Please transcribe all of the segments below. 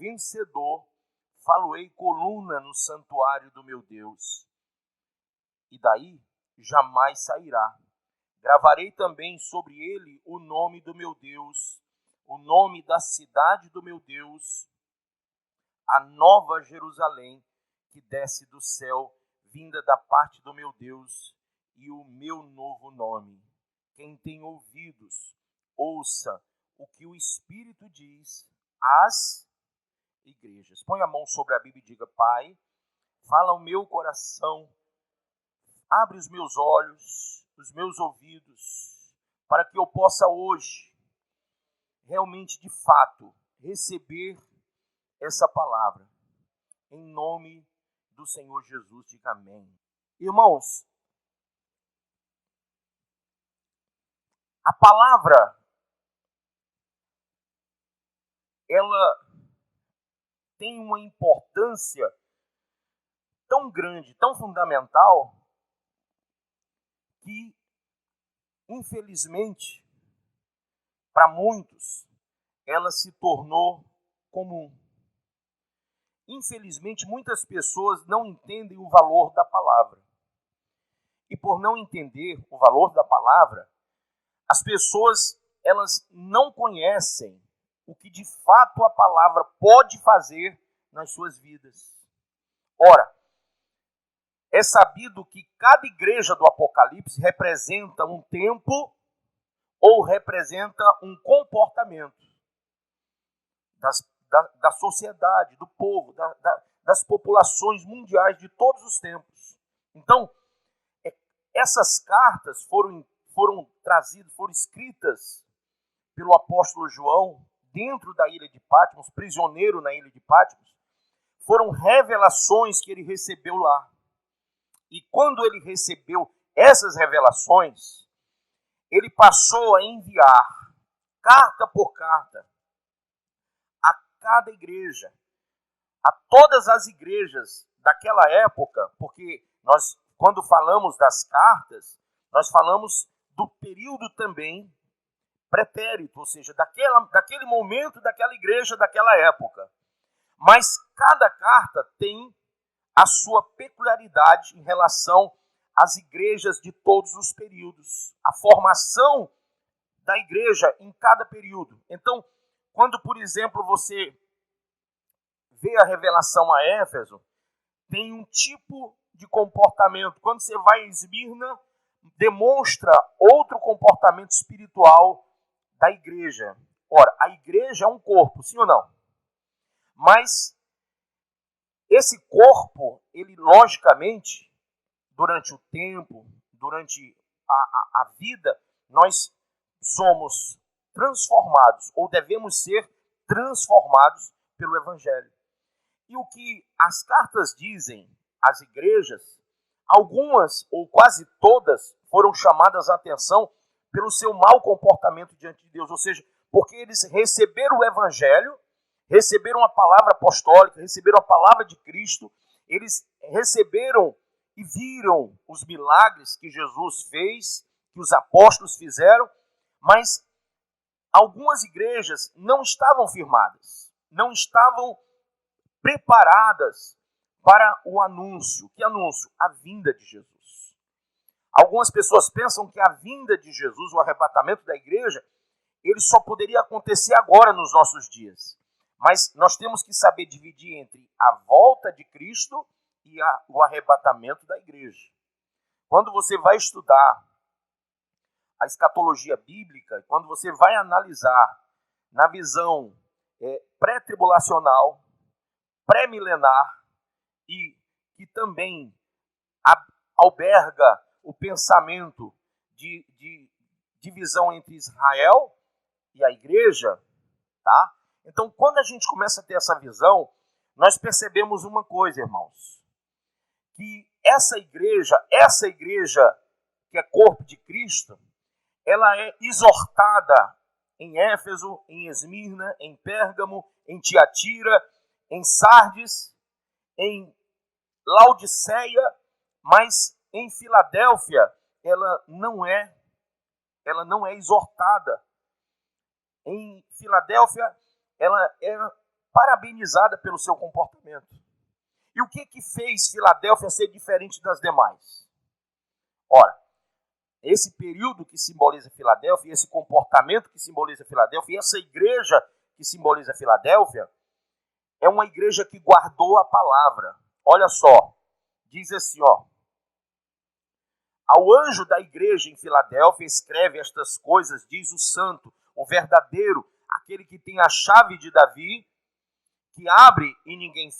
vencedor, faloei coluna no santuário do meu Deus, e daí jamais sairá. Gravarei também sobre ele o nome do meu Deus, o nome da cidade do meu Deus, a nova Jerusalém, que desce do céu, vinda da parte do meu Deus, e o meu novo nome. Quem tem ouvidos, ouça o que o Espírito diz às igrejas. Põe a mão sobre a Bíblia e diga: Pai, fala ao meu coração, abre os meus olhos, os meus ouvidos, para que eu possa hoje, realmente, de fato, receber essa palavra. Em nome do Senhor Jesus, diga amém. Irmãos, a palavra, ela tem uma importância tão grande, tão fundamental, que, infelizmente, para muitos, ela se tornou comum. Infelizmente, muitas pessoas não entendem o valor da palavra. E por não entender o valor da palavra, as pessoas, elas não conhecem o que de fato a palavra pode fazer nas suas vidas. Ora, é sabido que cada igreja do Apocalipse representa um tempo ou representa um comportamento da sociedade, do povo, das populações mundiais de todos os tempos. Então, essas cartas foram trazidas, foram escritas pelo apóstolo João dentro da ilha de Patmos, prisioneiro na ilha de Patmos. Foram revelações que ele recebeu lá. E quando ele recebeu essas revelações, ele passou a enviar, carta por carta, a cada igreja, a todas as igrejas daquela época, porque nós, quando falamos das cartas, nós falamos do período também pretérito, ou seja, daquele momento, daquela igreja, daquela época. Mas cada carta tem a sua peculiaridade em relação às igrejas de todos os períodos, a formação da igreja em cada período. Então, quando, por exemplo, você vê a revelação a Éfeso, tem um tipo de comportamento. Quando você vai a Esmirna, demonstra outro comportamento espiritual da igreja. Ora, a igreja é um corpo, sim ou não? Mas esse corpo, ele logicamente, durante o tempo, durante a vida, nós somos transformados, ou devemos ser transformados pelo Evangelho. E o que as cartas dizem às igrejas, algumas ou quase todas foram chamadas a atenção pelo seu mau comportamento diante de Deus, ou seja, porque eles receberam o Evangelho, receberam a palavra apostólica, receberam a palavra de Cristo, eles receberam e viram os milagres que Jesus fez, que os apóstolos fizeram, mas algumas igrejas não estavam firmadas, não estavam preparadas para o anúncio. Que anúncio? A vinda de Jesus. Algumas pessoas pensam que a vinda de Jesus, o arrebatamento da igreja, ele só poderia acontecer agora nos nossos dias. Mas nós temos que saber dividir entre a volta de Cristo e o arrebatamento da igreja. Quando você vai estudar a escatologia bíblica, quando você vai analisar na visão pré-tribulacional, pré-milenar, e que também alberga o pensamento de divisão entre Israel e a igreja, tá? Então, quando a gente começa a ter essa visão, nós percebemos uma coisa, irmãos, que essa igreja que é corpo de Cristo, ela é exortada em Éfeso, em Esmirna, em Pérgamo, em Tiatira, em Sardes, em Laodiceia, mas em Filadélfia ela não é exortada. Em Filadélfia ela é parabenizada pelo seu comportamento. E o que fez Filadélfia ser diferente das demais? Ora, esse período que simboliza Filadélfia, esse comportamento que simboliza Filadélfia, e essa igreja que simboliza Filadélfia, é uma igreja que guardou a palavra. Olha só, diz assim, ó. Ao anjo da igreja em Filadélfia escreve estas coisas, diz o santo, o verdadeiro, aquele que tem a chave de Davi, que abre e ninguém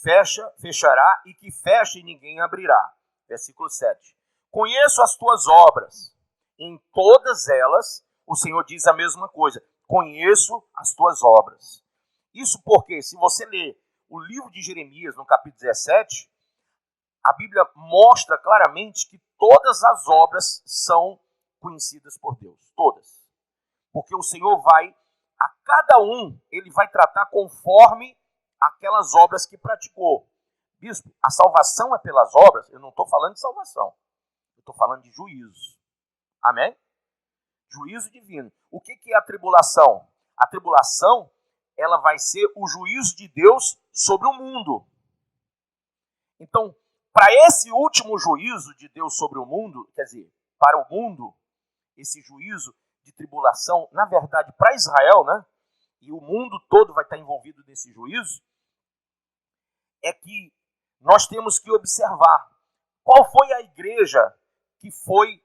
fechará, e que fecha e ninguém abrirá. Versículo 7. Conheço as tuas obras. Em todas elas, o Senhor diz a mesma coisa. Conheço as tuas obras. Isso porque, se você ler o livro de Jeremias, no capítulo 17, a Bíblia mostra claramente que todas as obras são conhecidas por Deus. Todas. Porque o Senhor vai, a cada um, ele vai tratar conforme aquelas obras que praticou. Bispo, a salvação é pelas obras? Eu não estou falando de salvação. Eu estou falando de juízo. Amém? Juízo divino. O que é a tribulação? A tribulação, ela vai ser o juízo de Deus sobre o mundo. Então, para esse último juízo de Deus sobre o mundo, quer dizer, para o mundo, esse juízo de tribulação, na verdade, para Israel, né? E o mundo todo vai estar envolvido nesse juízo, é que nós temos que observar qual foi a igreja que foi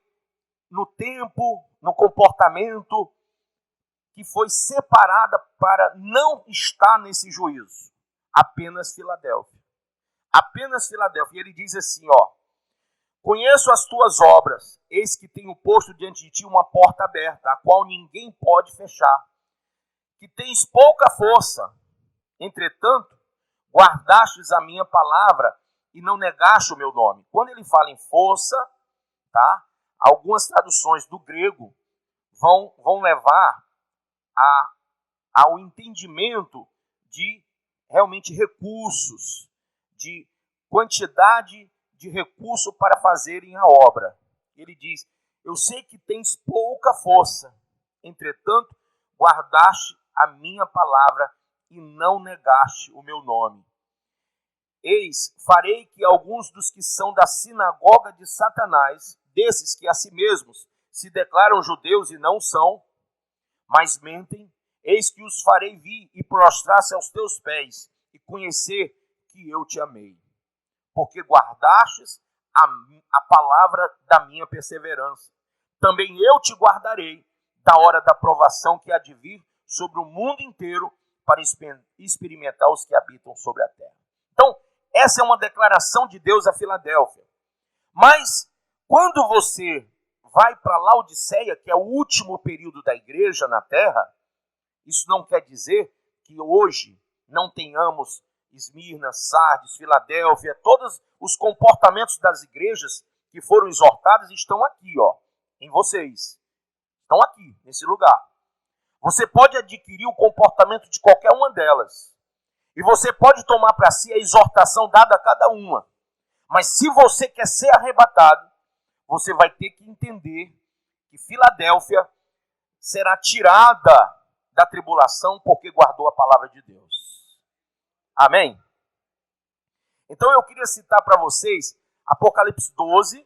no tempo, no comportamento, que foi separada para não estar nesse juízo. Apenas Filadélfia. Apenas Filadélfia. E ele diz assim, ó. Conheço as tuas obras, eis que tenho posto diante de ti uma porta aberta, a qual ninguém pode fechar. Que tens pouca força, entretanto, guardastes a minha palavra e não negaste o meu nome. Quando ele fala em força, tá? Algumas traduções do grego vão levar ao entendimento de realmente recursos, de quantidade de recurso para fazerem a obra. Ele diz, eu sei que tens pouca força, entretanto, guardaste a minha palavra e não negaste o meu nome. Eis, farei que alguns dos que são da sinagoga de Satanás, desses que a si mesmos se declaram judeus e não são, mas mentem, eis que os farei vir e prostrar-se aos teus pés e conhecer que eu te amei. Porque guardastes a palavra da minha perseverança. Também eu te guardarei da hora da provação que há de vir sobre o mundo inteiro para experimentar os que habitam sobre a terra. Então, essa é uma declaração de Deus a Filadélfia. Mas, quando você vai para Laodiceia, que é o último período da igreja na terra, isso não quer dizer que hoje não tenhamos Esmirna, Sardes, Filadélfia, todos os comportamentos das igrejas que foram exortadas estão aqui, ó, em vocês. Estão aqui, nesse lugar. Você pode adquirir o comportamento de qualquer uma delas. E você pode tomar para si a exortação dada a cada uma. Mas se você quer ser arrebatado, você vai ter que entender que Filadélfia será tirada da tribulação porque guardou a palavra de Deus. Amém? Então eu queria citar para vocês Apocalipse 12,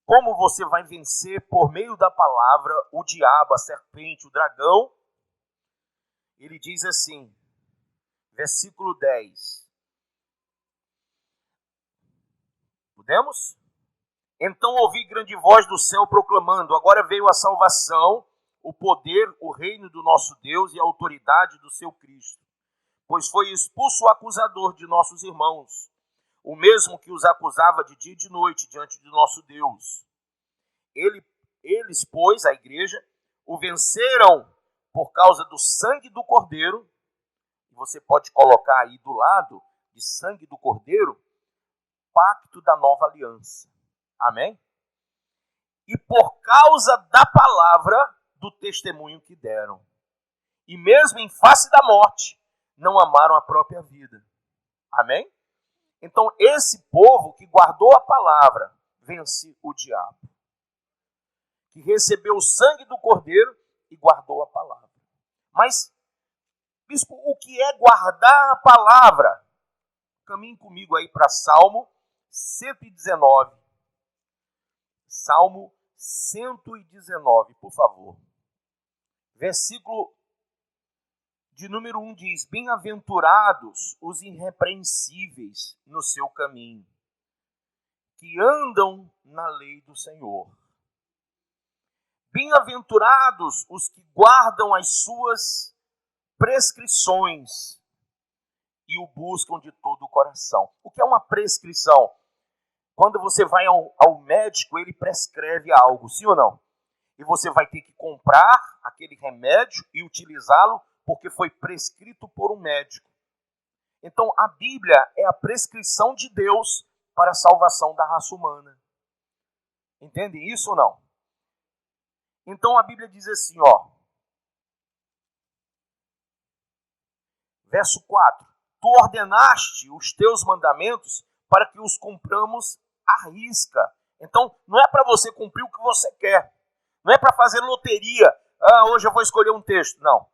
como você vai vencer por meio da palavra o diabo, a serpente, o dragão. Ele diz assim, versículo 10. Podemos? Então ouvi grande voz do céu proclamando, agora veio a salvação, o poder, o reino do nosso Deus e a autoridade do seu Cristo. Pois foi expulso o acusador de nossos irmãos, o mesmo que os acusava de dia e de noite diante de nosso Deus. Eles, pois, a igreja, o venceram por causa do sangue do Cordeiro. Você pode colocar aí do lado de sangue do Cordeiro, pacto da nova aliança. Amém? E por causa da palavra do testemunho que deram. E mesmo em face da morte, não amaram a própria vida. Amém? Então, esse povo que guardou a palavra, vence o diabo. Que recebeu o sangue do Cordeiro e guardou a palavra. Mas, bispo, o que é guardar a palavra? Caminhe comigo aí para Salmo 119. Salmo 119, por favor. Versículo de número 1 diz: bem-aventurados os irrepreensíveis no seu caminho, que andam na lei do Senhor. Bem-aventurados os que guardam as suas prescrições e o buscam de todo o coração. O que é uma prescrição? Quando você vai ao médico, ele prescreve algo, sim ou não? E você vai ter que comprar aquele remédio e utilizá-lo porque foi prescrito por um médico. Então, a Bíblia é a prescrição de Deus para a salvação da raça humana. Entendem isso ou não? Então, a Bíblia diz assim, verso 4. Tu ordenaste os teus mandamentos para que os cumpramos à risca. Então, não é para você cumprir o que você quer. Não é para fazer loteria. Hoje eu vou escolher um texto. Não.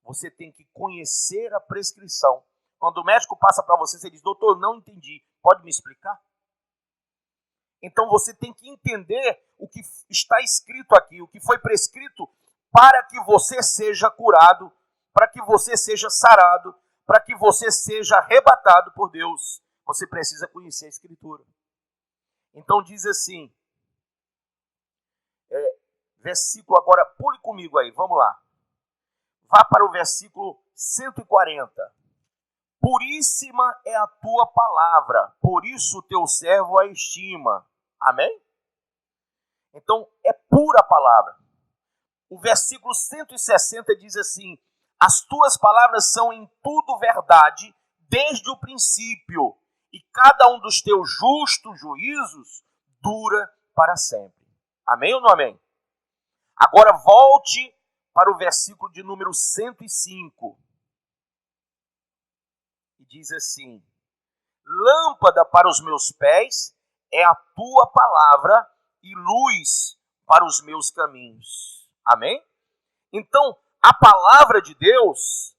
Você tem que conhecer a prescrição. Quando o médico passa para você, você diz: doutor, não entendi. Pode me explicar? Então você tem que entender o que está escrito aqui, o que foi prescrito para que você seja curado, para que você seja sarado, para que você seja arrebatado por Deus. Você precisa conhecer a Escritura. Então diz assim, versículo agora, pule comigo aí, vamos lá. Vá para o versículo 140. Puríssima é a tua palavra, por isso o teu servo a estima. Amém? Então, é pura a palavra. O versículo 160 diz assim: as tuas palavras são em tudo verdade, desde o princípio, e cada um dos teus justos juízos dura para sempre. Amém ou não amém? Agora volte para o versículo de número 105. E diz assim: lâmpada para os meus pés é a tua palavra e luz para os meus caminhos. Amém? Então, a palavra de Deus,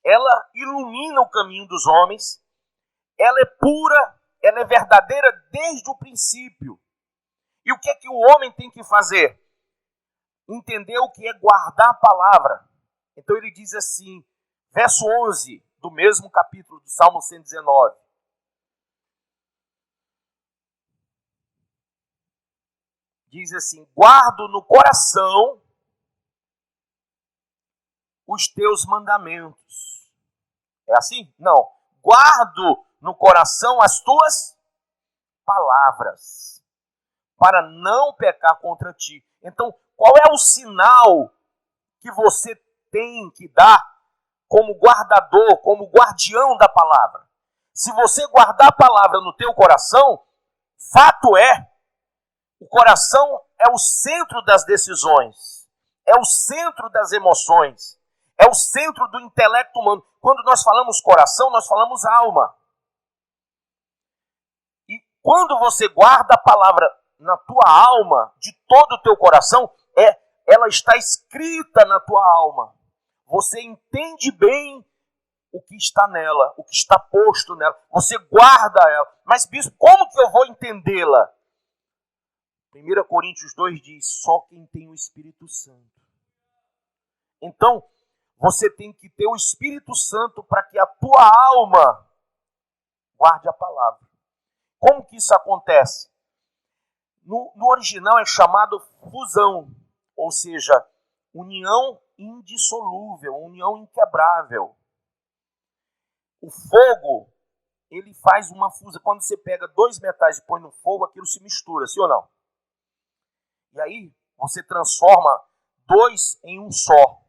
ela ilumina o caminho dos homens, ela é pura, ela é verdadeira desde o princípio. E o que é que o homem tem que fazer? Entender o que é guardar a palavra. Então ele diz assim, verso 11 do mesmo capítulo do Salmo 119. Diz assim: guardo no coração os teus mandamentos. É assim? Não. Guardo no coração as tuas palavras, para não pecar contra ti. Então, qual é o sinal que você tem que dar como guardador, como guardião da palavra? Se você guardar a palavra no teu coração, fato é, o coração é o centro das decisões, é o centro das emoções, é o centro do intelecto humano. Quando nós falamos coração, nós falamos alma. E quando você guarda a palavra na tua alma, de todo o teu coração, ela está escrita na tua alma. Você entende bem o que está nela, o que está posto nela. Você guarda ela. Mas, bispo, como que eu vou entendê-la? 1 Coríntios 2 diz, só quem tem o Espírito Santo. Então, você tem que ter o Espírito Santo para que a tua alma guarde a palavra. Como que isso acontece? No original é chamado fusão, ou seja, união indissolúvel, união inquebrável. O fogo, ele faz uma fusão. Quando você pega dois metais e põe no fogo, aquilo se mistura, sim ou não? E aí, você transforma dois em um só.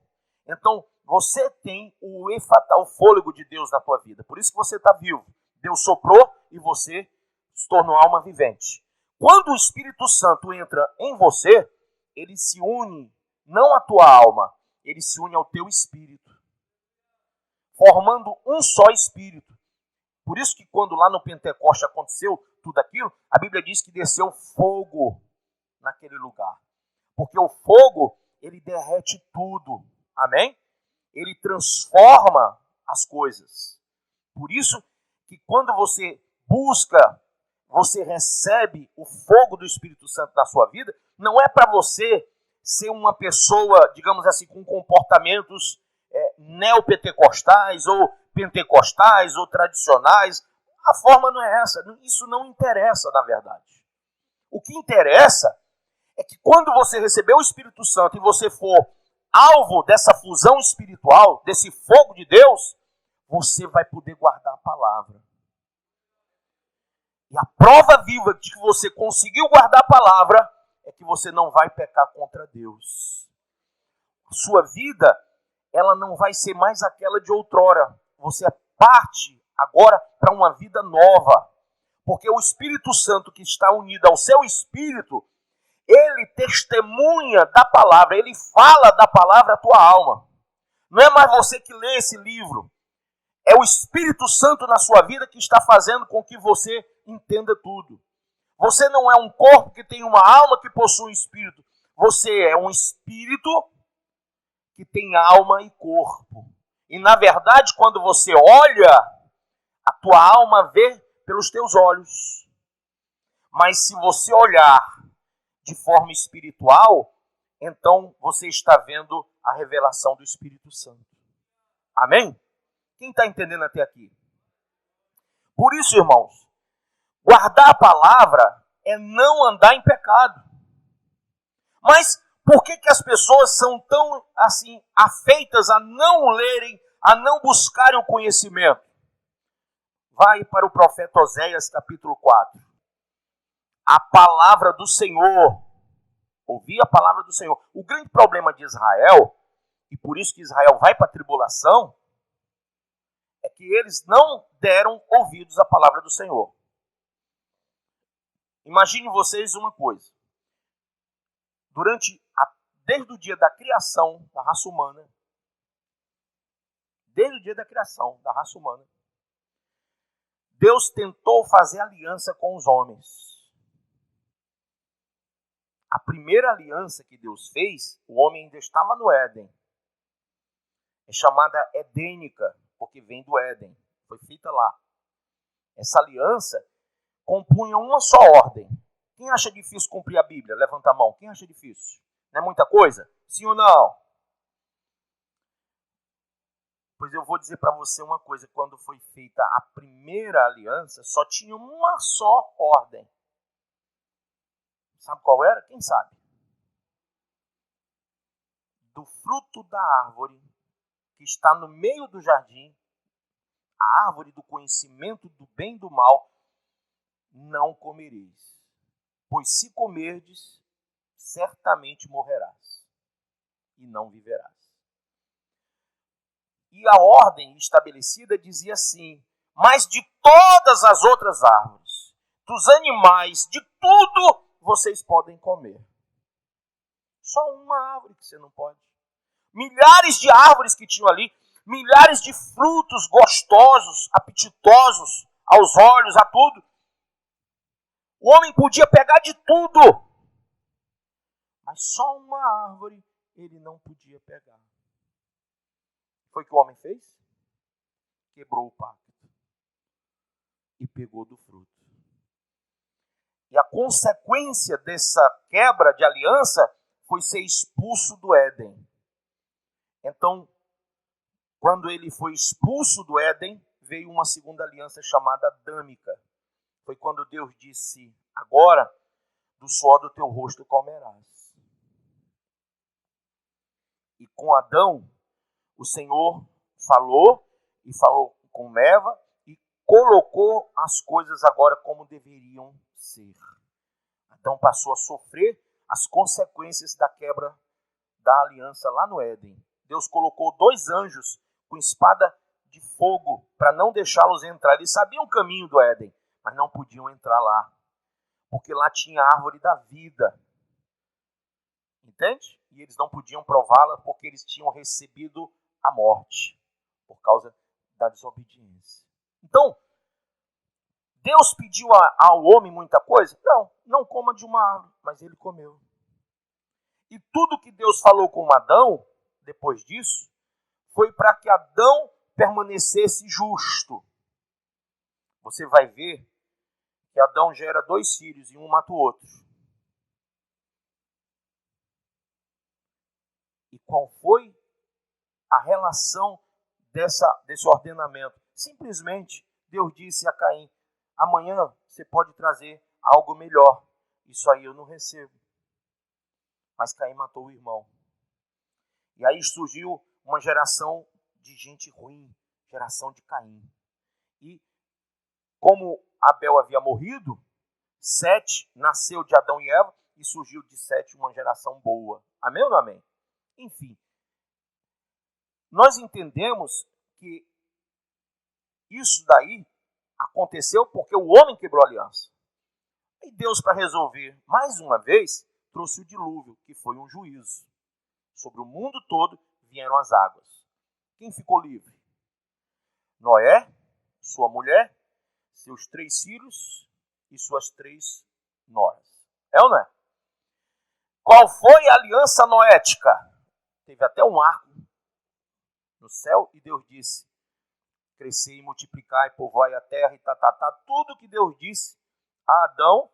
Então, você tem o efatá, o fôlego de Deus na tua vida. Por isso que você está vivo. Deus soprou e você se tornou alma vivente. Quando o Espírito Santo entra em você, ele se une não à tua alma, ele se une ao teu espírito, formando um só espírito. Por isso que quando lá no Pentecoste aconteceu tudo aquilo, a Bíblia diz que desceu fogo naquele lugar. Porque o fogo, ele derrete tudo. Amém? Ele transforma as coisas. Por isso que quando você busca, você recebe o fogo do Espírito Santo na sua vida, não é para você ser uma pessoa, digamos assim, com comportamentos neopentecostais ou pentecostais ou tradicionais. A forma não é essa. Isso não interessa, na verdade. O que interessa é que quando você receber o Espírito Santo e você for alvo dessa fusão espiritual, desse fogo de Deus, você vai poder guardar a palavra. E a prova viva de que você conseguiu guardar a palavra é que você não vai pecar contra Deus. A sua vida, ela não vai ser mais aquela de outrora. Você parte agora para uma vida nova. Porque o Espírito Santo que está unido ao seu espírito, ele testemunha da palavra, ele fala da palavra à tua alma. Não é mais você que lê esse livro. É o Espírito Santo na sua vida que está fazendo com que você entenda tudo. Você não é um corpo que tem uma alma que possui um espírito. Você é um espírito que tem alma e corpo. E na verdade, quando você olha, a tua alma vê pelos teus olhos. Mas se você olhar de forma espiritual, então você está vendo a revelação do Espírito Santo. Amém? Quem está entendendo até aqui? Por isso, irmãos, guardar a palavra é não andar em pecado. Mas por que as pessoas são tão assim afeitas a não lerem, a não buscarem o conhecimento? Vai para o profeta Oséias, capítulo 4. A palavra do Senhor. Ouvir a palavra do Senhor. O grande problema de Israel, e por isso que Israel vai para a tribulação, é que eles não deram ouvidos à palavra do Senhor. Imagine vocês uma coisa. Desde o dia da criação da raça humana, Deus tentou fazer aliança com os homens. A primeira aliança que Deus fez, o homem ainda estava no Éden. É chamada edênica, porque vem do Éden. Foi feita lá. Essa aliança compunha uma só ordem. Quem acha difícil cumprir a Bíblia? Levanta a mão. Quem acha difícil? Não é muita coisa? Sim ou não? Pois eu vou dizer para você uma coisa. Quando foi feita a primeira aliança, só tinha uma só ordem. Sabe qual era? Quem sabe? Do fruto da árvore que está no meio do jardim, a árvore do conhecimento do bem e do mal, não comereis. Pois se comerdes, certamente morrerás e não viverás. E a ordem estabelecida dizia assim: mas de todas as outras árvores, dos animais, de tudo, vocês podem comer. Só uma árvore que você não pode. Milhares de árvores que tinham ali, milhares de frutos gostosos, apetitosos aos olhos, a tudo. O homem podia pegar de tudo, mas só uma árvore ele não podia pegar. Foi o que o homem fez? Quebrou o pacto e pegou do fruto. E a consequência dessa quebra de aliança foi ser expulso do Éden. Então, quando ele foi expulso do Éden, veio uma segunda aliança chamada adâmica. Foi quando Deus disse: agora, do suor do teu rosto comerás. E com Adão, o Senhor falou com Eva e colocou as coisas agora como deveriam ser. Adão passou a sofrer as consequências da quebra da aliança lá no Éden. Deus colocou 2 anjos com espada de fogo para não deixá-los entrar. Eles sabiam o caminho do Éden, mas não podiam entrar lá, porque lá tinha a árvore da vida. Entende? E eles não podiam prová-la porque eles tinham recebido a morte por causa da desobediência. Então, Deus pediu ao homem muita coisa? Não coma de uma árvore, mas ele comeu. E tudo que Deus falou com Adão, depois disso, foi para que Adão permanecesse justo. Você vai ver que Adão gera 2 filhos e um mata o outro. E qual foi a relação desse ordenamento? Simplesmente Deus disse a Caim: amanhã você pode trazer algo melhor. Isso aí eu não recebo. Mas Caim matou o irmão. E aí surgiu uma geração de gente ruim, geração de Caim. E como Abel havia morrido, Sete nasceu de Adão e Eva e surgiu de Sete uma geração boa. Amém ou não amém? Enfim, nós entendemos que isso daí aconteceu porque o homem quebrou a aliança. E Deus, para resolver, mais uma vez, trouxe o dilúvio, que foi um juízo. Sobre o mundo todo vieram as águas. Quem ficou livre? Noé, sua mulher, seus 3 filhos e suas 3 noras. É ou não é? Qual foi a aliança noética? Teve até um arco no céu e Deus disse: crescei e multiplicai, povoai a terra e tudo que Deus disse a Adão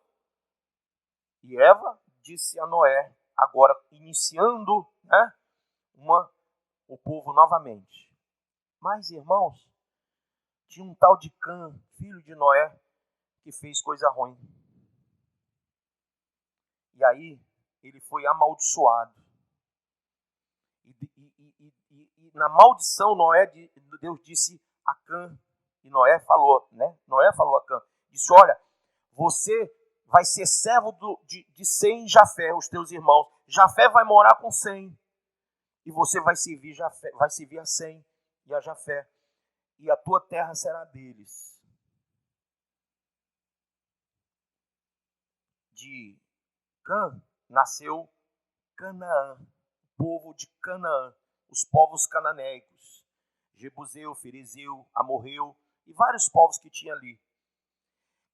e Eva, disse a Noé, agora iniciando, né, o povo novamente. Mas, irmãos, tinha um tal de Cã, filho de Noé, que fez coisa ruim. E aí, ele foi amaldiçoado. E na maldição, Deus disse a Cã, e Noé falou, né? Noé falou a Cã, disse: olha, você vai ser servo de Sem e Jafé, os teus irmãos. Jafé vai morar com Sem. E você vai servir a Sem e a Jafé. E a tua terra será deles. De Cã nasceu Canaã, o povo de Canaã, os povos cananeicos, Jebuseu, Ferezeu, Amorreu e vários povos que tinha ali.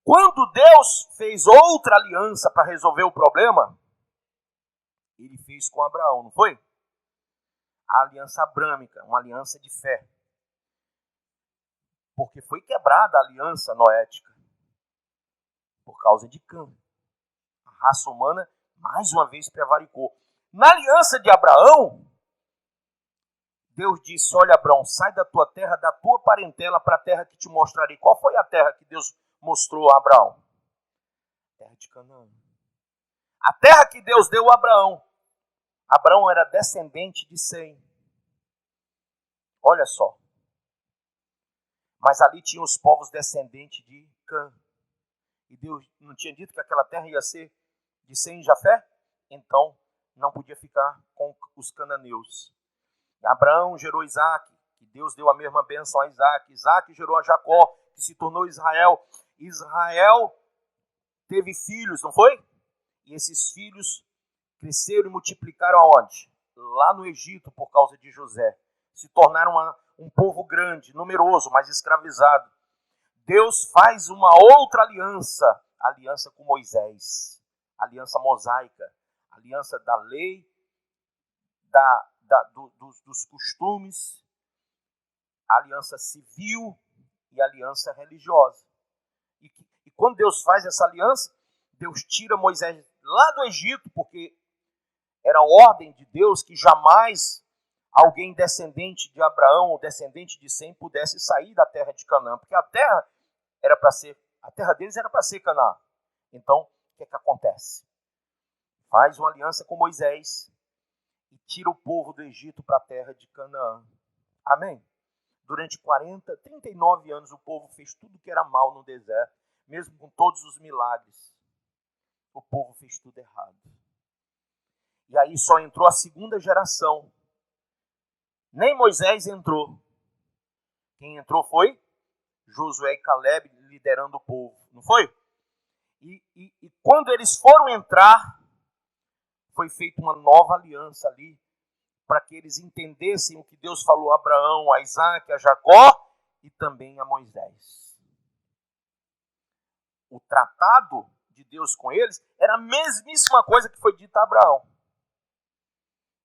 Quando Deus fez outra aliança para resolver o problema, ele fez com Abraão, não foi? A aliança abrâmica, uma aliança de fé. Porque foi quebrada a aliança noética por causa de Cã. A raça humana, mais uma vez, prevaricou. Na aliança de Abraão, Deus disse: olha, Abraão, sai da tua terra, da tua parentela, para a terra que te mostrarei. Qual foi a terra que Deus mostrou a Abraão? A terra de Canaã. A terra que Deus deu a Abraão. Abraão era descendente de Sem. Olha só. Mas ali tinha os povos descendentes de Cã. E Deus não tinha dito que aquela terra ia ser de Sem e Jafé? Então, não podia ficar com os cananeus. Abraão gerou Isaac, que Deus deu a mesma bênção a Isaac. Isaac gerou a Jacó, que se tornou Israel. Israel teve filhos, não foi? E esses filhos cresceram e multiplicaram aonde? Lá no Egito, por causa de José. Se tornaram um povo grande, numeroso, mas escravizado. Deus faz uma outra aliança, a aliança com Moisés, a aliança mosaica, a aliança da lei, dos costumes, a aliança civil e a aliança religiosa. E quando Deus faz essa aliança, Deus tira Moisés lá do Egito, porque era a ordem de Deus que jamais alguém descendente de Abraão ou descendente de Sem pudesse sair da terra de Canaã, porque a terra deles era para ser Canaã. Então, o que acontece? Faz uma aliança com Moisés e tira o povo do Egito para a terra de Canaã. Amém? Durante 39 anos o povo fez tudo que era mal no deserto, mesmo com todos os milagres. O povo fez tudo errado. E aí só entrou a segunda geração. Nem Moisés entrou. Quem entrou foi Josué e Caleb liderando o povo, não foi? E quando eles foram entrar, foi feita uma nova aliança ali, para que eles entendessem o que Deus falou a Abraão, a Isaac, a Jacó e também a Moisés. O tratado de Deus com eles era a mesmíssima coisa que foi dita a Abraão.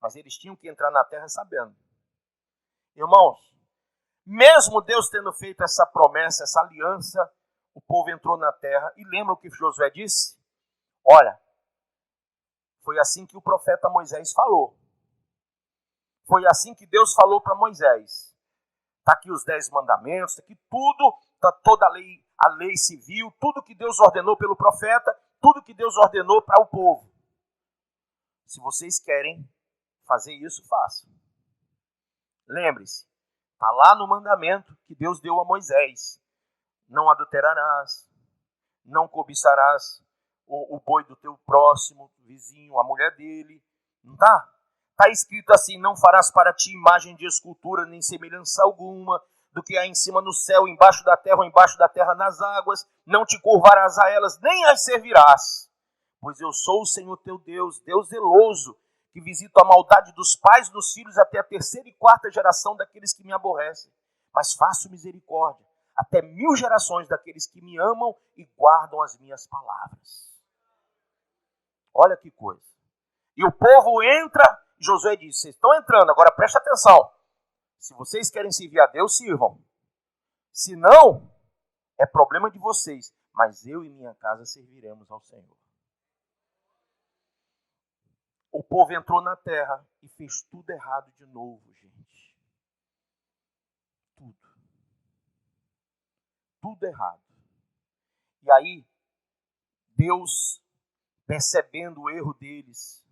Mas eles tinham que entrar na terra sabendo. Irmãos, Mesmo Deus tendo feito essa promessa, essa aliança, o povo entrou na terra. E lembra o que Josué disse? Olha, foi assim que o profeta Moisés falou. Foi assim que Deus falou para Moisés. Está aqui os 10 mandamentos, está aqui tudo, está toda a lei civil, tudo que Deus ordenou pelo profeta, tudo que Deus ordenou para o povo. Se vocês querem fazer isso, façam. Lembre-se, está lá no mandamento que Deus deu a Moisés. Não adulterarás, não cobiçarás o boi do teu próximo, vizinho, a mulher dele. Não está? Está escrito assim, não farás para ti imagem de escultura, nem semelhança alguma, do que há em cima no céu, embaixo da terra ou embaixo da terra nas águas. Não te curvarás a elas, nem as servirás. Pois eu sou o Senhor teu Deus, Deus zeloso, que visito a maldade dos pais dos filhos até a 3ª e 4ª geração daqueles que me aborrecem. Mas faço misericórdia até 1000 gerações daqueles que me amam e guardam as minhas palavras. Olha que coisa. E o povo entra, Josué diz, vocês estão entrando, agora preste atenção. Se vocês querem servir a Deus, sirvam. Se não, é problema de vocês. Mas eu e minha casa serviremos ao Senhor. O povo entrou na terra e fez tudo errado de novo, gente. Tudo. Tudo errado. E aí, Deus, percebendo o erro deles,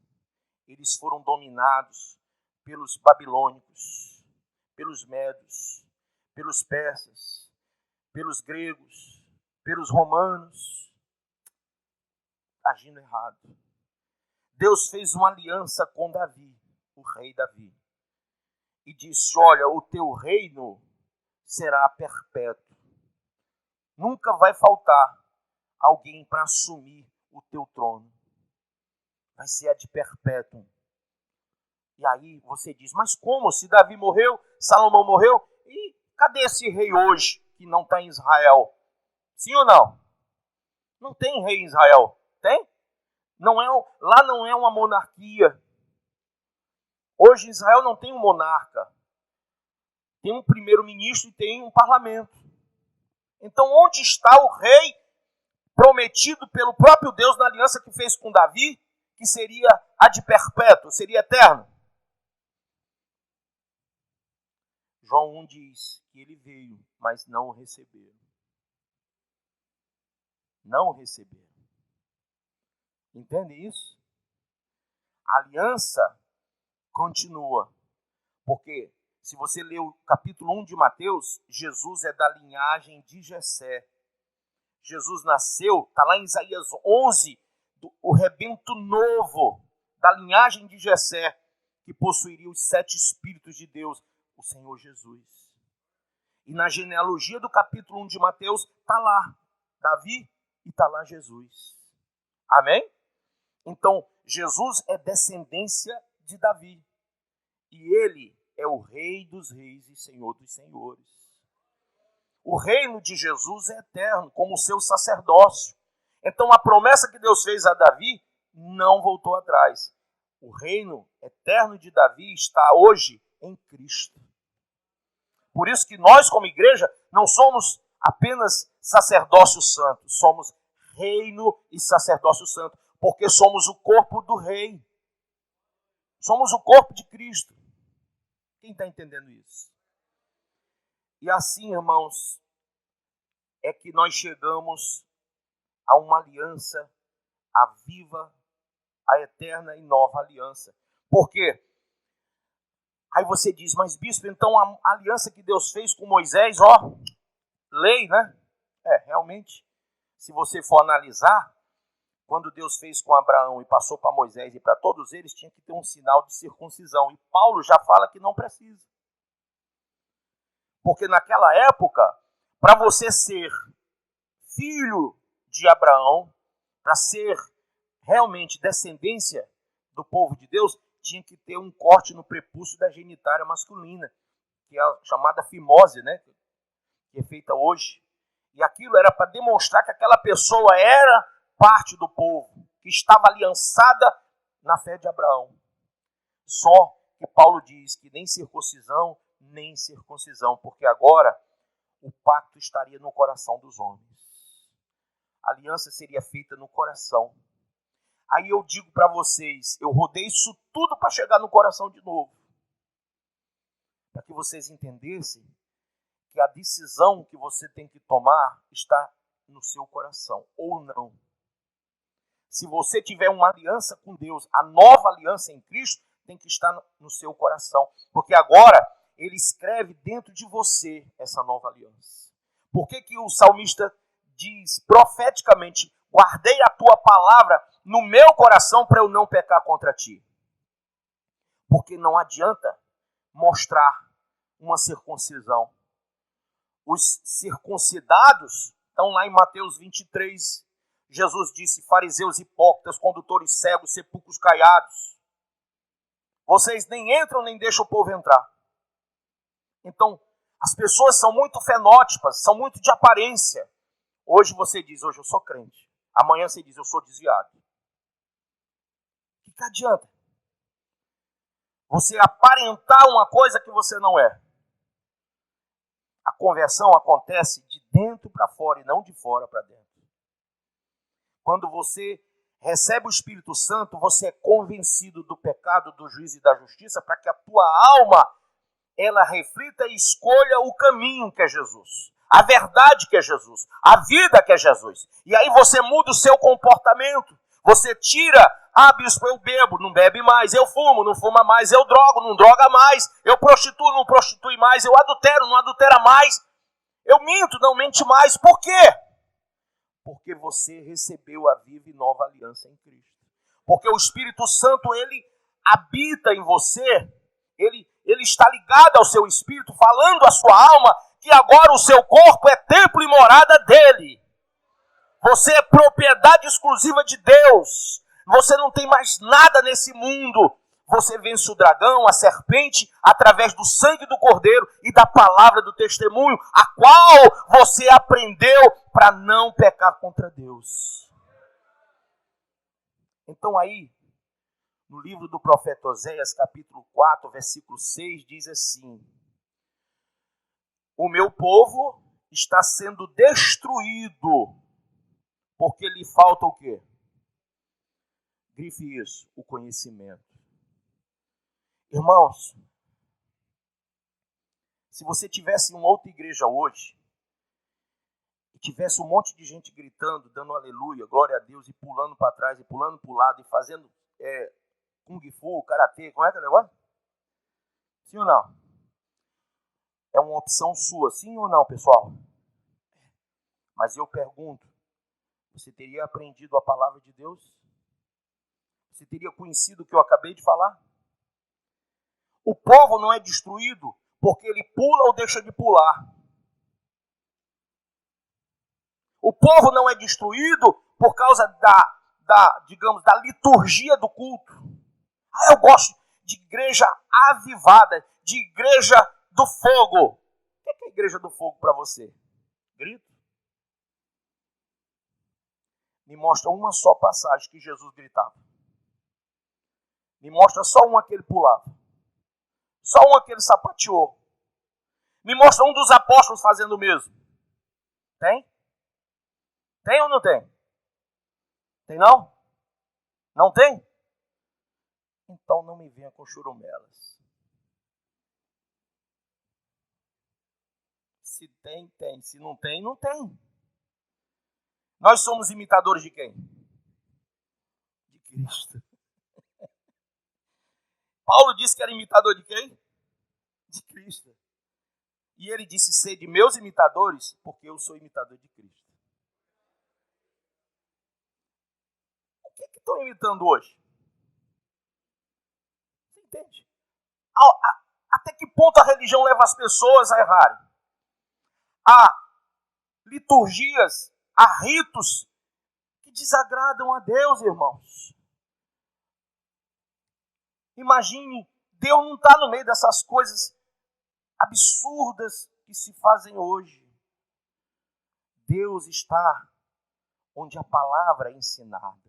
eles foram dominados pelos babilônicos, pelos medos, pelos persas, pelos gregos, pelos romanos, agindo errado. Deus fez uma aliança com Davi, o rei Davi, e disse, olha, o teu reino será perpétuo. Nunca vai faltar alguém para assumir o teu trono. Vai ser a de perpétuo. E aí você diz, mas como? Se Davi morreu, Salomão morreu, e cadê esse rei hoje que não está em Israel? Sim ou não? Não tem rei em Israel. Tem? Lá não é uma monarquia. Hoje Israel não tem um monarca. Tem um primeiro-ministro e tem um parlamento. Então onde está o rei prometido pelo próprio Deus na aliança que fez com Davi, que seria a de perpétuo, seria eterno? João 1 diz que ele veio, mas não o receberam. Não o receberam. Entende isso? A aliança continua. Porque se você ler o capítulo 1 de Mateus, Jesus é da linhagem de Jessé. Jesus nasceu, está lá em Isaías 11, o rebento novo da linhagem de Jessé, que possuiria os 7 Espíritos de Deus, o Senhor Jesus. E na genealogia do capítulo 1 de Mateus, está lá Davi e está lá Jesus. Amém? Então, Jesus é descendência de Davi. E ele é o Rei dos Reis e Senhor dos Senhores. O reino de Jesus é eterno, como o seu sacerdócio. Então, a promessa que Deus fez a Davi não voltou atrás. O reino eterno de Davi está hoje em Cristo. Por isso que nós, como igreja, não somos apenas sacerdócio santo, somos reino e sacerdócio santo, porque somos o corpo do rei. Somos o corpo de Cristo. Quem está entendendo isso? E assim, irmãos, é que nós chegamos a uma aliança, a viva, a eterna e nova aliança. Por quê? Aí você diz, mas bispo, então a aliança que Deus fez com Moisés, lei, né? Realmente, se você for analisar, quando Deus fez com Abraão e passou para Moisés e para todos eles, tinha que ter um sinal de circuncisão. E Paulo já fala que não precisa. Porque naquela época, para você ser filho de Abraão, para ser realmente descendência do povo de Deus, tinha que ter um corte no prepúcio da genitália masculina, que é a chamada fimose, né? Que é feita hoje. E aquilo era para demonstrar que aquela pessoa era parte do povo, que estava aliançada na fé de Abraão. Só que Paulo diz que nem circuncisão, nem circuncisão, porque agora o pacto estaria no coração dos homens. A aliança seria feita no coração. Aí eu digo para vocês, eu rodei isso tudo para chegar no coração de novo. Para que vocês entendessem que a decisão que você tem que tomar está no seu coração, ou não. Se você tiver uma aliança com Deus, a nova aliança em Cristo tem que estar no seu coração. Porque agora ele escreve dentro de você essa nova aliança. Por que que o salmista diz profeticamente, guardei a tua palavra no meu coração para eu não pecar contra ti? Porque não adianta mostrar uma circuncisão. Os circuncidados estão lá em Mateus 23. Jesus disse, fariseus hipócritas, condutores cegos, sepulcros caiados. Vocês nem entram nem deixam o povo entrar. Então, as pessoas são muito fenótipas, são muito de aparência. Hoje você diz, hoje eu sou crente. Amanhã você diz, eu sou desviado. O que adianta? Você aparentar uma coisa que você não é. A conversão acontece de dentro para fora e não de fora para dentro. Quando você recebe o Espírito Santo, você é convencido do pecado, do juízo e da justiça, para que a tua alma, ela reflita e escolha o caminho que é Jesus, a verdade que é Jesus, a vida que é Jesus. E aí você muda o seu comportamento. Você tira, bispo, eu bebo, não bebe mais, eu fumo, não fuma mais, eu drogo, não droga mais, eu prostituo, não prostitui mais, eu adultero, não adultera mais, eu minto, não mente mais. Por quê? Porque você recebeu a viva e nova aliança em Cristo. Porque o Espírito Santo, ele habita em você, ele está ligado ao seu espírito, falando à sua alma que agora o seu corpo é templo e morada dele. Você é propriedade exclusiva de Deus. Você não tem mais nada nesse mundo. Você vence o dragão, a serpente, através do sangue do Cordeiro e da palavra do testemunho, a qual você aprendeu para não pecar contra Deus. Então aí, no livro do profeta Oséias, capítulo 4, versículo 6, diz assim: o meu povo está sendo destruído, porque lhe falta o quê? Grife isso, o conhecimento. Irmãos, se você tivesse em uma outra igreja hoje, e tivesse um monte de gente gritando, dando aleluia, glória a Deus, e pulando para trás, e pulando para o lado, e fazendo kung fu, karatê, como é que é o negócio? Sim ou não? É uma opção sua, sim ou não, pessoal? Mas eu pergunto, você teria aprendido a palavra de Deus? Você teria conhecido o que eu acabei de falar? O povo não é destruído porque ele pula ou deixa de pular. O povo não é destruído por causa da liturgia do culto. Eu gosto de igreja avivada, de igreja do fogo. O que é a igreja do fogo para você? Grito? Me mostra uma só passagem que Jesus gritava. Me mostra só uma que ele pulava. Só uma que ele sapateou. Me mostra um dos apóstolos fazendo o mesmo. Tem? Tem ou não tem? Tem não? Não tem? Então não me venha com churumelas. Se tem, tem. Se não tem, não tem. Nós somos imitadores de quem? De Cristo. Paulo disse que era imitador de quem? De Cristo. E ele disse, sede meus imitadores, porque eu sou imitador de Cristo. O que estão imitando hoje? Você entende? Até que ponto a religião leva as pessoas a errarem? Há liturgias, há ritos que desagradam a Deus, irmãos. Imagine, Deus não está no meio dessas coisas absurdas que se fazem hoje. Deus está onde a palavra é ensinada.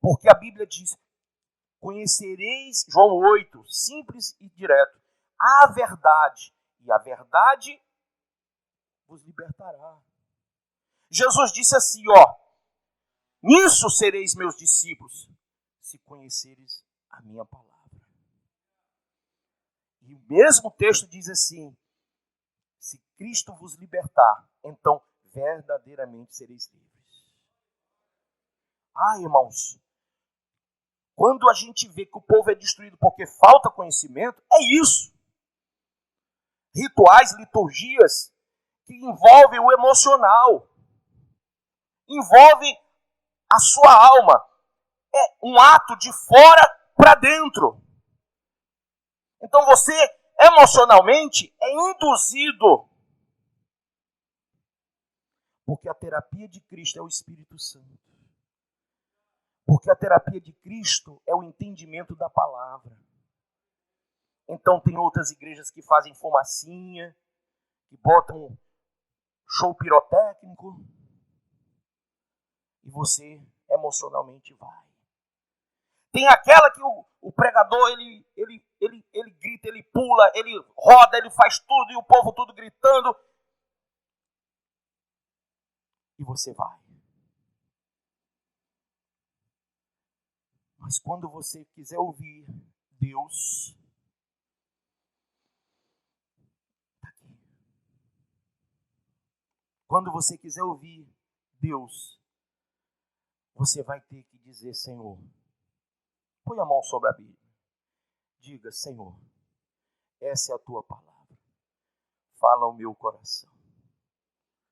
Porque a Bíblia diz, conhecereis, João 8, simples e direto, a verdade, e a verdade vos libertará. Jesus disse assim, nisso sereis meus discípulos, se conheceres a minha palavra. E o mesmo texto diz assim, se Cristo vos libertar, então verdadeiramente sereis livres. Irmãos, quando a gente vê que o povo é destruído porque falta conhecimento, é isso. Rituais, liturgias que envolvem o emocional, envolvem a sua alma. É um ato de fora para dentro. Então você, emocionalmente, é induzido. Porque a terapia de Cristo é o Espírito Santo. Porque a terapia de Cristo é o entendimento da palavra. Então tem outras igrejas que fazem fumacinha, que botam show pirotécnico, e você emocionalmente vai. Tem aquela que o pregador, ele grita, ele pula, ele roda, ele faz tudo, e o povo tudo gritando. E você vai. Mas quando você quiser ouvir Deus, está aqui. Quando você quiser ouvir Deus, você vai ter que dizer, Senhor, põe a mão sobre a Bíblia. Diga, Senhor, essa é a tua palavra. Fala ao meu coração.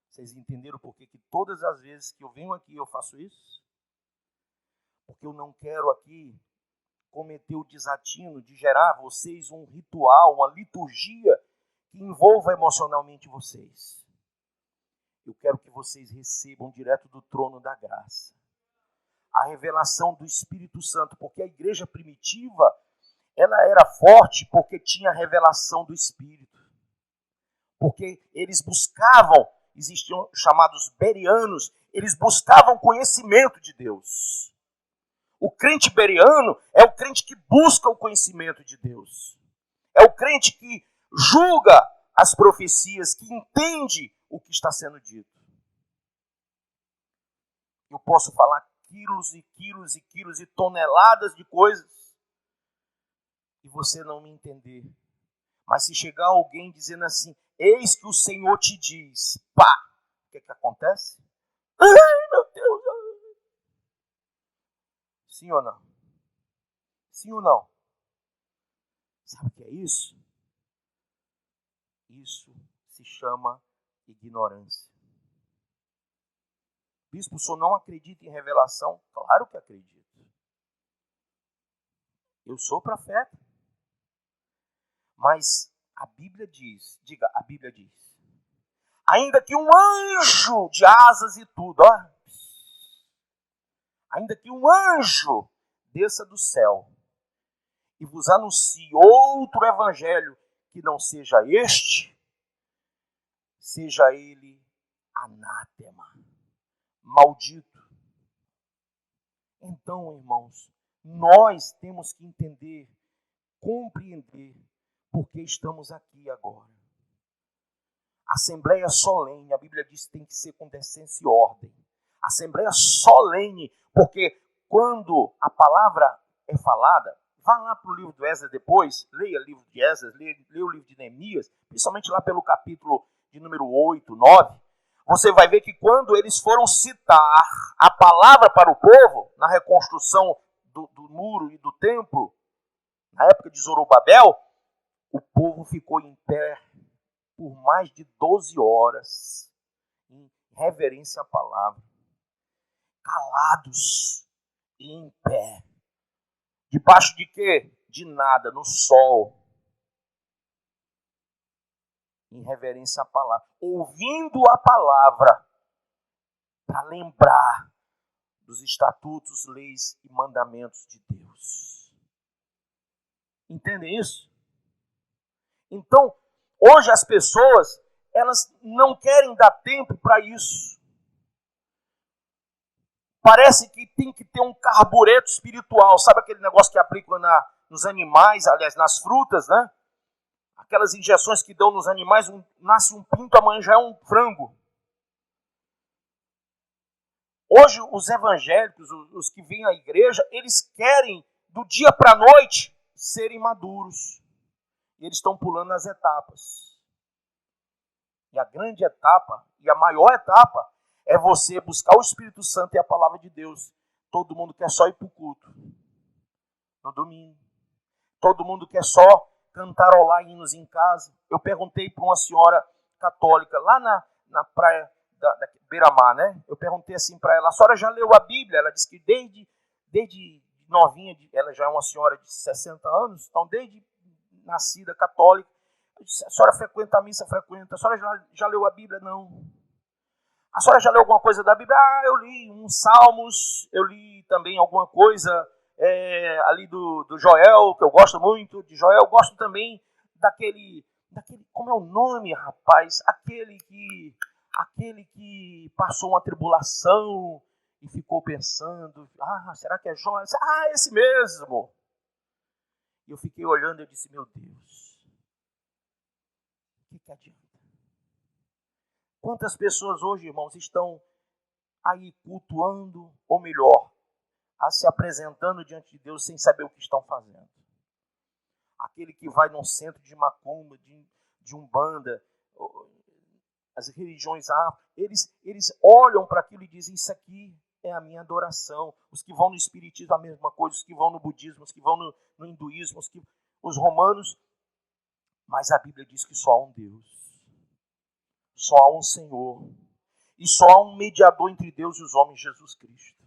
Vocês entenderam por que todas as vezes que eu venho aqui eu faço isso? Porque eu não quero aqui cometer o desatino de gerar a vocês um ritual, uma liturgia que envolva emocionalmente vocês. Eu quero que vocês recebam direto do trono da graça a revelação do Espírito Santo, porque a igreja primitiva, ela era forte porque tinha a revelação do Espírito. Porque eles buscavam, existiam chamados bereanos, eles buscavam conhecimento de Deus. O crente bereano é o crente que busca o conhecimento de Deus. É o crente que julga as profecias, que entende o que está sendo dito. Eu posso falar quilos e quilos e quilos e toneladas de coisas e você não me entender. Mas se chegar alguém dizendo assim, eis que o Senhor te diz, pá, o que acontece? Ai, meu Deus! Sim ou não? Sim ou não? Sabe o que é isso? Isso se chama ignorância. Bispo, o senhor não acredita em revelação? Claro que acredito. Eu sou profeta. Mas a Bíblia diz, diga, a Bíblia diz, ainda que um anjo de asas e tudo, ainda que um anjo desça do céu e vos anuncie outro evangelho que não seja este, seja ele anátema, maldito. Então, irmãos, nós temos que entender, compreender porque estamos aqui agora. Assembleia solene, a Bíblia diz que tem que ser com decência e ordem. Assembleia solene, porque quando a palavra é falada, vá lá para o livro do Esdras depois, leia o livro de Esdras, leia o livro de Neemias, principalmente lá pelo capítulo de número 8, 9, você vai ver que quando eles foram citar a palavra para o povo, na reconstrução do muro e do templo, na época de Zorobabel, o povo ficou em pé por mais de 12 horas, em reverência à palavra, calados e em pé. Debaixo de quê? De nada, no sol. Em reverência à palavra. Ouvindo a palavra, para lembrar dos estatutos, leis e mandamentos de Deus. Entendem isso? Então, hoje as pessoas, elas não querem dar tempo para isso. Parece que tem que ter um carbureto espiritual. Sabe aquele negócio que aplica nos animais, aliás, nas frutas, né? aquelas injeções que dão nos animais, nasce um pinto, amanhã já é um frango. Hoje os evangélicos, os que vêm à igreja, eles querem do dia para a noite serem maduros. E eles estão pulando as etapas. E a grande etapa, e a maior etapa, é você buscar o Espírito Santo e a palavra de Deus. Todo mundo quer só ir para o culto no domingo. Todo mundo quer só cantarolar hinos em casa. Eu perguntei para uma senhora católica lá na praia da Beira-Mar, né? Eu perguntei assim para ela: a senhora já leu a Bíblia? Ela disse que desde novinha, ela já é uma senhora de 60 anos, então desde nascida católica. Eu disse: a senhora frequenta a missa? Frequenta. A senhora já leu a Bíblia? Não. A senhora já leu alguma coisa da Bíblia? Eu li uns Salmos, eu li também alguma coisa ali do Joel, que eu gosto muito de Joel. Eu gosto também daquele, como é o nome, rapaz? Aquele que passou uma tribulação e ficou pensando: será que é Joel? Esse mesmo. E eu fiquei olhando e eu disse: meu Deus, o que adianta? Quantas pessoas hoje, irmãos, estão aí cultuando, ou melhor, se apresentando diante de Deus sem saber o que estão fazendo? Aquele que vai num centro de macumba, de umbanda, as religiões eles olham para aquilo e dizem: isso aqui é a minha adoração. Os que vão no espiritismo, a mesma coisa. Os que vão no budismo, os que vão no hinduísmo, os romanos. Mas a Bíblia diz que só há um Deus. Só há um Senhor. E só há um mediador entre Deus e os homens, Jesus Cristo.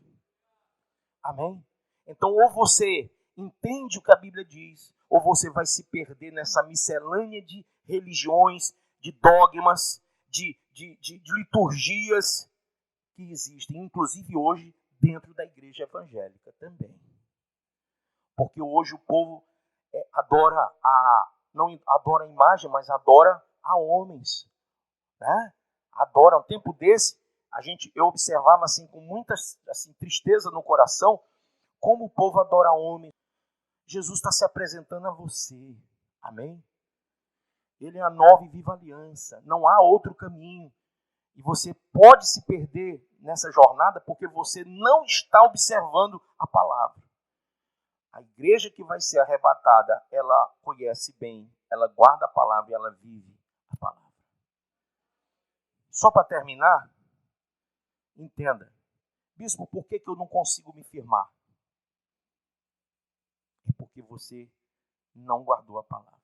Amém? Então, ou você entende o que a Bíblia diz, ou você vai se perder nessa miscelânea de religiões, de dogmas, de liturgias que existem, inclusive hoje, dentro da igreja evangélica também. Porque hoje o povo não adora a imagem, mas adora a homens. Né? Adora. Um tempo desse, eu observava assim, com muita tristeza no coração, como o povo adora homens. Jesus está se apresentando a você. Amém? Ele é a nova e viva aliança. Não há outro caminho. E você pode se perder nessa jornada porque você não está observando a palavra. A igreja que vai ser arrebatada, ela conhece bem, ela guarda a palavra e ela vive a palavra. Só para terminar, entenda. Bispo, por que eu não consigo me firmar? É porque você não guardou a palavra.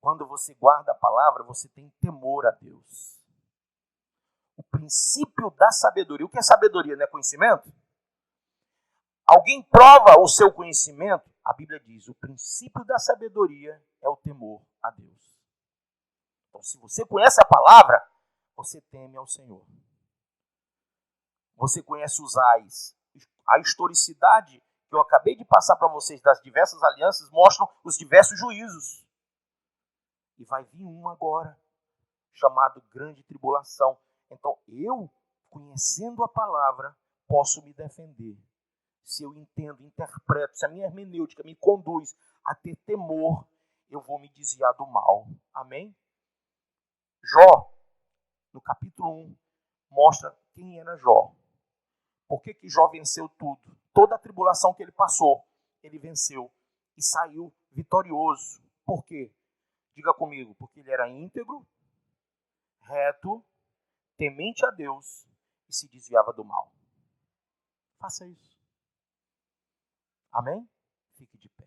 Quando você guarda a palavra, você tem temor a Deus. O princípio da sabedoria. O que é sabedoria? Não é conhecimento? Alguém prova o seu conhecimento? A Bíblia diz: o princípio da sabedoria é o temor a Deus. Então, se você conhece a palavra, você teme ao Senhor. Você conhece os ais. A historicidade que eu acabei de passar para vocês das diversas alianças mostram os diversos juízos. E vai vir um agora, chamado grande tribulação. Então, eu, conhecendo a palavra, posso me defender. Se eu entendo, interpreto, se a minha hermenêutica me conduz a ter temor, eu vou me desviar do mal. Amém? Jó, no capítulo 1, mostra quem era Jó. Por que Jó venceu tudo? Toda a tribulação que ele passou, ele venceu e saiu vitorioso. Por quê? Diga comigo: porque ele era íntegro, reto, temente a Deus e se desviava do mal. Faça isso. Amém? Fique de pé.